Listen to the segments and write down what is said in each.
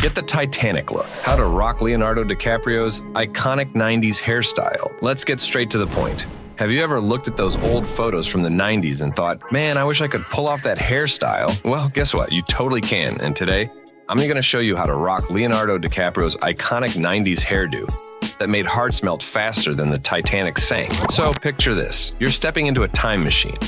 Get the Titanic look. How to rock Leonardo DiCaprio's iconic 90s hairstyle. Let's get straight to the point. Have you ever looked at those old photos from the 90s and thought, man, I wish I could pull off that hairstyle? Well, guess what? You totally can. And today, I'm going to show you how to rock Leonardo DiCaprio's iconic 90s hairdo that made hearts melt faster than the Titanic sank. So picture this. You're stepping into a time machine,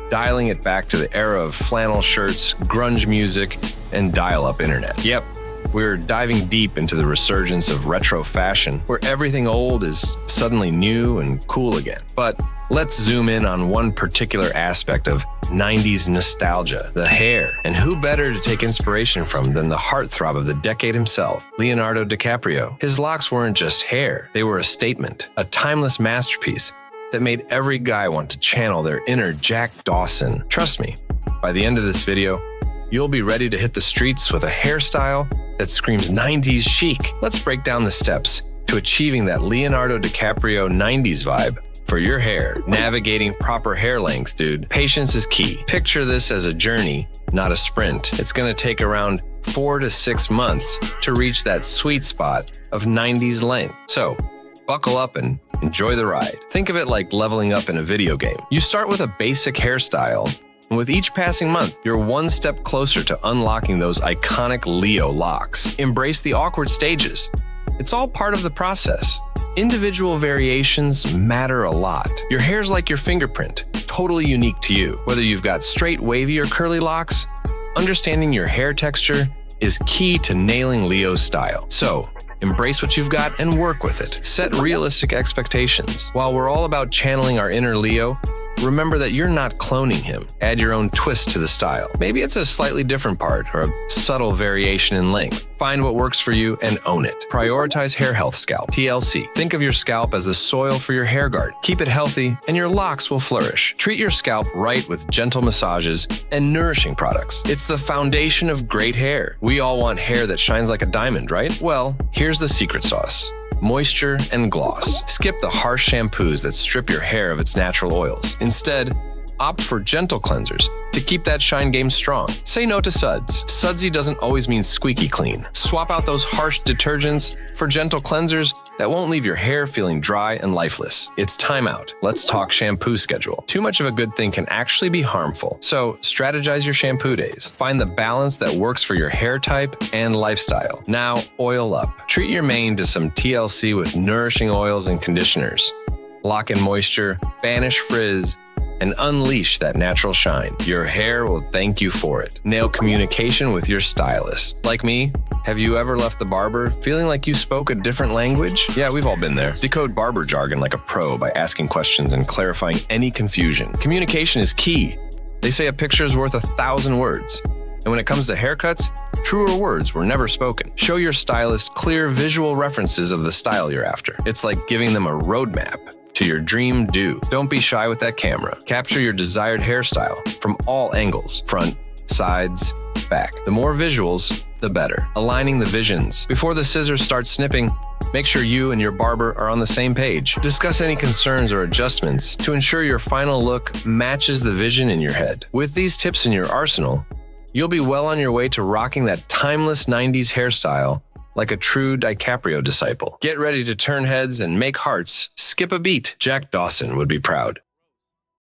dialing it back to the era of flannel shirts, grunge music, and dial-up internet. Yep. We're diving deep into the resurgence of retro fashion, where everything old is suddenly new and cool again. But let's zoom in on one particular aspect of 90s nostalgia, the hair. And who better to take inspiration from than the heartthrob of the decade himself, Leonardo DiCaprio. His locks weren't just hair, they were a statement, a timeless masterpiece that made every guy want to channel their inner Jack Dawson. Trust me, by the end of this video, you'll be ready to hit the streets with a hairstyle that screams 90s chic. Let's break down the steps to achieving that Leonardo DiCaprio 90s vibe for your hair. Navigating proper hair length, dude. Patience is key. Picture this as a journey, not a sprint. It's gonna take around 4 to 6 months to reach that sweet spot of 90s length. So, buckle up and enjoy the ride. Think of it like leveling up in a video game. You start with a basic hairstyle, and with each passing month, you're one step closer to unlocking those iconic Leo locks. Embrace the awkward stages. It's all part of the process. Individual variations matter a lot. Your hair's like your fingerprint, totally unique to you. Whether you've got straight, wavy, or curly locks, understanding your hair texture is key to nailing Leo's style. So, embrace what you've got and work with it. Set realistic expectations. While we're all about channeling our inner Leo, remember that you're not cloning him. Add your own twist to the style. Maybe it's a slightly different part or a subtle variation in length. Find what works for you and own it. Prioritize hair health scalp, TLC. Think of your scalp as the soil for your hair garden. Keep it healthy and your locks will flourish. Treat your scalp right with gentle massages and nourishing products. It's the foundation of great hair. We all want hair that shines like a diamond, right? Well, here's the secret sauce. Moisture and gloss. Skip the harsh shampoos that strip your hair of its natural oils. Instead, opt for gentle cleansers to keep that shine game strong. Say no to suds. Sudsy doesn't always mean squeaky clean. Swap out those harsh detergents for gentle cleansers that won't leave your hair feeling dry and lifeless. It's time out. Let's talk shampoo schedule. Too much of a good thing can actually be harmful. So strategize your shampoo days. Find the balance that works for your hair type and lifestyle. Now, oil up. Treat your mane to some TLC with nourishing oils and conditioners. Lock in moisture, banish frizz, and unleash that natural shine. Your hair will thank you for it. Nail communication with your stylist. Like me, have you ever left the barber feeling like you spoke a different language? Yeah, we've all been there. Decode barber jargon like a pro by asking questions and clarifying any confusion. Communication is key. They say a picture is worth 1,000 words. And when it comes to haircuts, truer words were never spoken. Show your stylist clear visual references of the style you're after. It's like giving them a roadmap to your dream do. Don't be shy with that camera. Capture your desired hairstyle from all angles, front, sides, back. The more visuals, the better. Aligning the visions. Before the scissors start snipping, make sure you and your barber are on the same page. Discuss any concerns or adjustments to ensure your final look matches the vision in your head. With these tips in your arsenal, you'll be well on your way to rocking that timeless 90s hairstyle like a true DiCaprio disciple. Get ready to turn heads and make hearts skip a beat. Jack Dawson would be proud.